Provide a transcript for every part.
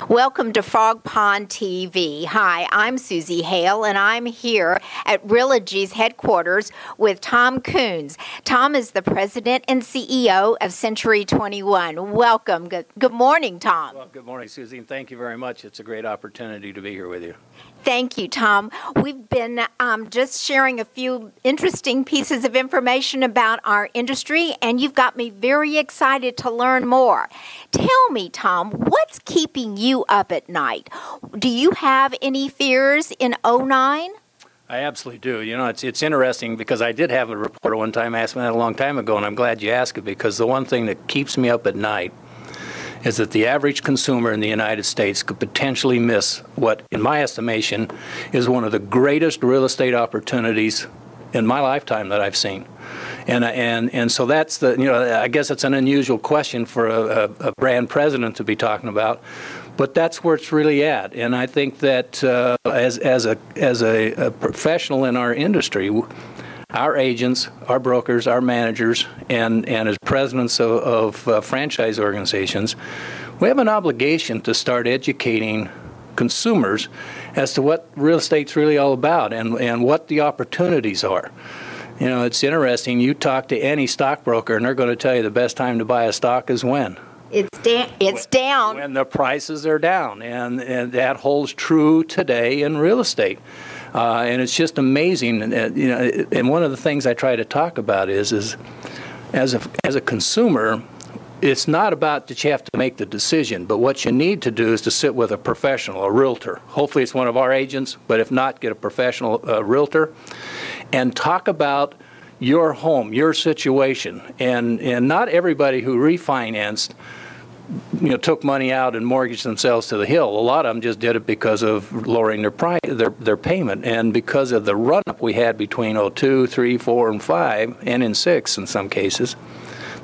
Welcome to FrogPond TV. Hi, I'm Susie Hale, and I'm here at Realogy's headquarters with Tom Kunz. Tom is the president and CEO of Century 21. Welcome. Good morning, Tom. Well, good morning, Susie, and thank you very much. It's a great opportunity to be here with you. Thank you, Tom. We've been just sharing a few interesting pieces of information about our industry, and you've got me very excited to learn more. Tell me, Tom, what's keeping you up at night? Do you have any fears in '09? I absolutely do. You know, it's interesting because I did have a reporter one time ask me that a long time ago, and I'm glad you asked it, because the one thing that keeps me up at night is that the average consumer in the United States could potentially miss what, in my estimation, is one of the greatest real estate opportunities in my lifetime that I've seen. And so that's the, you know, I guess it's an unusual question for a brand president to be talking about, but that's where it's really at. And I think that as a professional in our industry, our agents, our brokers, our managers, and as presidents of franchise organizations, we have an obligation to start educating consumers as to what real estate's really all about and what the opportunities are. You know, it's interesting. You talk to any stockbroker, and they're going to tell you the best time to buy a stock is when? It's down. When the prices are down, and that holds true today in real estate. And it's just amazing, you know. And one of the things I try to talk about is as a consumer, it's not about that you have to make the decision, but what you need to do is to sit with a professional, a realtor. Hopefully it's one of our agents, but if not, get a professional realtor and talk about your home, your situation. And not everybody who refinanced, you know, took money out and mortgaged themselves to the hill. A lot of them just did it because of lowering their payment, and because of the run-up we had between 02, 3, 4, and 5, and in 6 in some cases.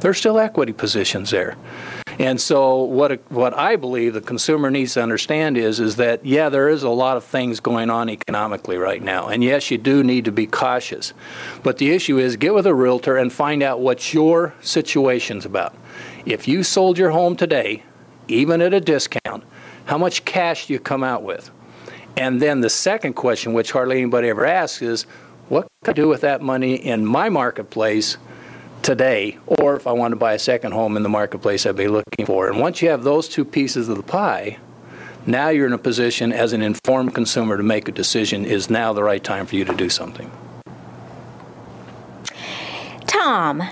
There's still equity positions there. And so what I believe the consumer needs to understand is that, yeah, there is a lot of things going on economically right now. And yes, you do need to be cautious. But the issue is get with a realtor and find out what your situation's about. If you sold your home today, even at a discount, how much cash do you come out with? And then the second question, which hardly anybody ever asks, is what can I do with that money in my marketplace today, or if I want to buy a second home in the marketplace I'd be looking for. And once you have those two pieces of the pie, now you're in a position as an informed consumer to make a decision. Is now the right time for you to do something? Tom,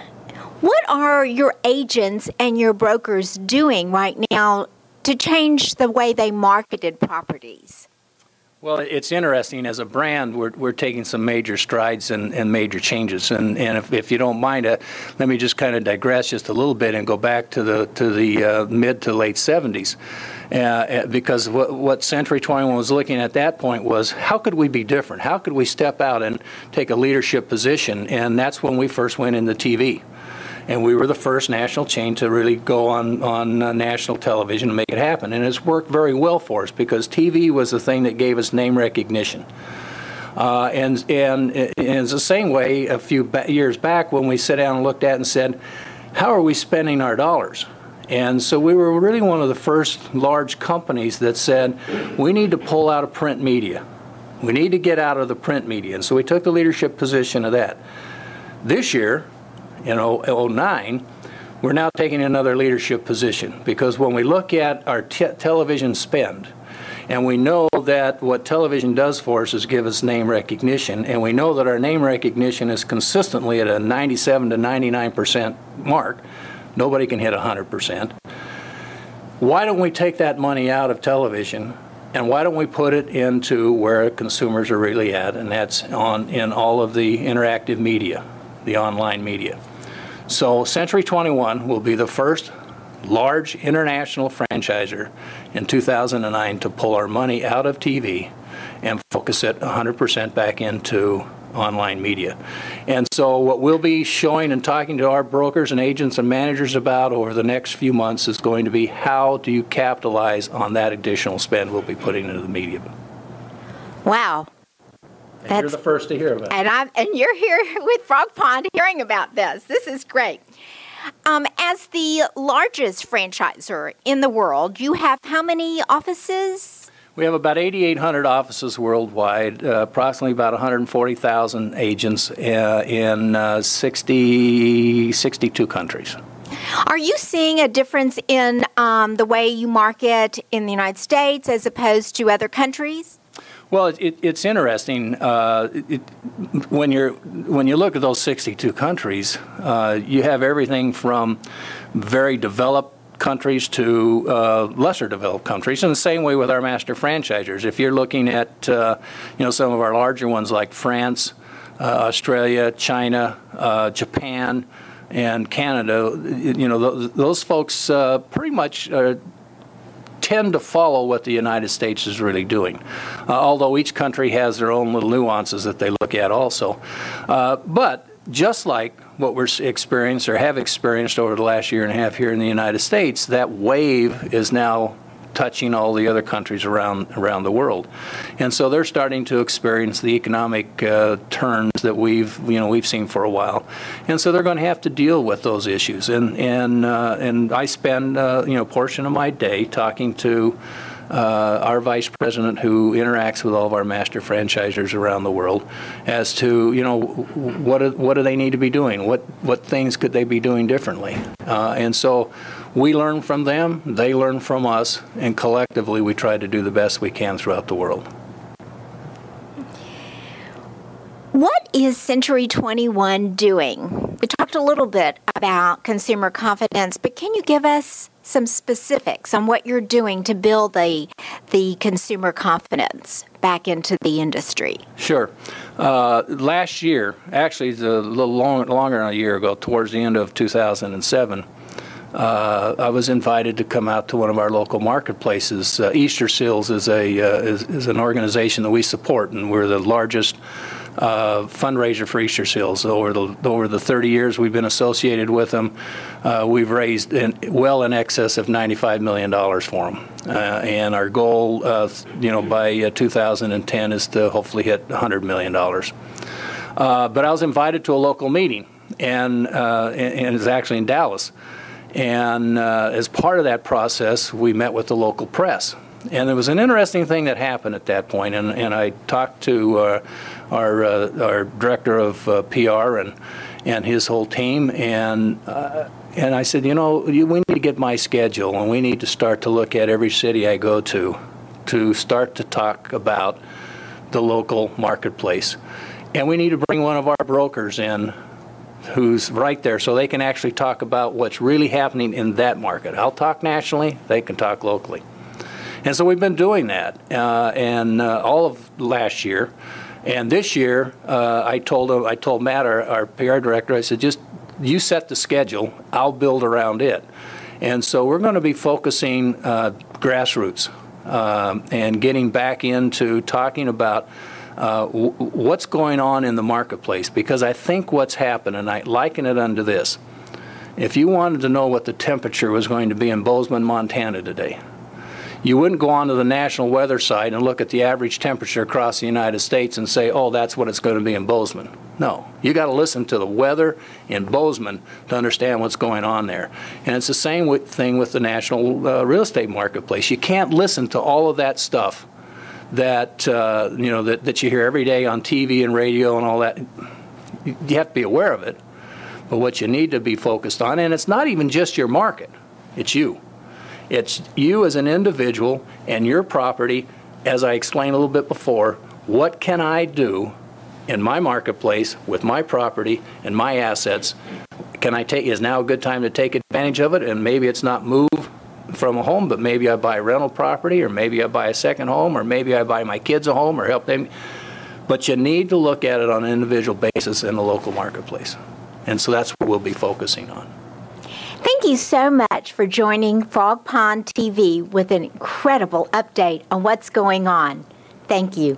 what are your agents and your brokers doing right now to change the way they marketed properties? Well, it's interesting. As a brand, we're taking some major strides and major changes. And if you don't mind, let me just kind of digress just a little bit and go back to the mid to late 70s. Because what Century 21 was looking at that point was, how could we be different? How could we step out and take a leadership position? And that's when we first went into TV. And we were the first national chain to really go on national television and make it happen. And it's worked very well for us because TV was the thing that gave us name recognition. And it's the same way a few years back when we sat down and looked at and said, how are we spending our dollars? And so we were really one of the first large companies that said, we need to pull out of print media. We need to get out of the print media. And so we took the leadership position of that. This year, in '09, we're now taking another leadership position, because when we look at our television spend, and we know that what television does for us is give us name recognition, and we know that our name recognition is consistently at a 97 to 99% mark. Nobody can hit 100%. Why don't we take that money out of television, and why don't we put it into where consumers are really at, and that's in all of the interactive media, the online media. So Century 21 will be the first large international franchisor in 2009 to pull our money out of TV and focus it 100% back into online media. And so what we'll be showing and talking to our brokers and agents and managers about over the next few months is going to be, how do you capitalize on that additional spend we'll be putting into the media. Wow. And you're the first to hear about it. And you're here with FrogPond hearing about this. This is great. As the largest franchisor in the world, you have how many offices? We have about 8,800 offices worldwide, approximately about 140,000 agents in 62 countries. Are you seeing a difference in the way you market in the United States as opposed to other countries? Well, it's interesting. When you look at those 62 countries, you have everything from very developed countries to lesser developed countries, and the same way with our master franchisers. If you're looking at some of our larger ones like France, Australia, China, Japan, and Canada, those folks pretty much tend to follow what the United States is really doing, although each country has their own little nuances that they look at also. But just like what we're experienced or have experienced over the last year and a half here in the United States, that wave is now touching all the other countries around the world, and so they're starting to experience the economic turns that we've seen for a while, and so they're going to have to deal with those issues. And I spend a portion of my day talking to our vice president who interacts with all of our master franchisers around the world as to what do they need to be doing, what things could they be doing differently, and so we learn from them, they learn from us, and collectively we try to do the best we can throughout the world. What is Century 21 doing? We talked a little bit about consumer confidence, but can you give us some specifics on what you're doing to build the consumer confidence back into the industry? Sure. Last year, actually it's a little longer than a year ago, towards the end of 2007, I was invited to come out to one of our local marketplaces. Easter Seals is an organization that we support, and we're the largest fundraiser for Easter Seals. Over the 30 years we've been associated with them, we've raised well in excess of $95 million for them. And our goal, by 2010 is to hopefully hit $100 million. But I was invited to a local meeting, and it's actually in Dallas. And as part of that process, we met with the local press. And there was an interesting thing that happened at that point, and I talked to our director of PR and his whole team, and I said, we need to get my schedule, and we need to start to look at every city I go to start to talk about the local marketplace. And we need to bring one of our brokers in who's right there so they can actually talk about what's really happening in that market. I'll talk nationally, they can talk locally. And so we've been doing that, and all of last year, and this year, I told Matt, our PR director, I said, just you set the schedule, I'll build around it. And so we're going to be focusing grassroots and getting back into talking about what's going on in the marketplace, because I think what's happened, and I liken it unto this: if you wanted to know what the temperature was going to be in Bozeman, Montana today, you wouldn't go onto the national weather site and look at the average temperature across the United States and say, oh, that's what it's going to be in Bozeman. No, you got to listen to the weather in Bozeman to understand what's going on there. And it's the same thing with the national real estate marketplace. You can't listen to all of that stuff that that you hear every day on TV and radio and all that. You have to be aware of it. But what you need to be focused on, and it's not even just your market, it's you. It's you as an individual and your property. As I explained a little bit before, what can I do in my marketplace with my property and my assets? Is now a good time to take advantage of it? And maybe it's not move from a home, but maybe I buy a rental property, or maybe I buy a second home, or maybe I buy my kids a home or help them. But you need to look at it on an individual basis in the local marketplace. And so that's what we'll be focusing on. Thank you so much for joining FrogPond TV with an incredible update on what's going on. Thank you.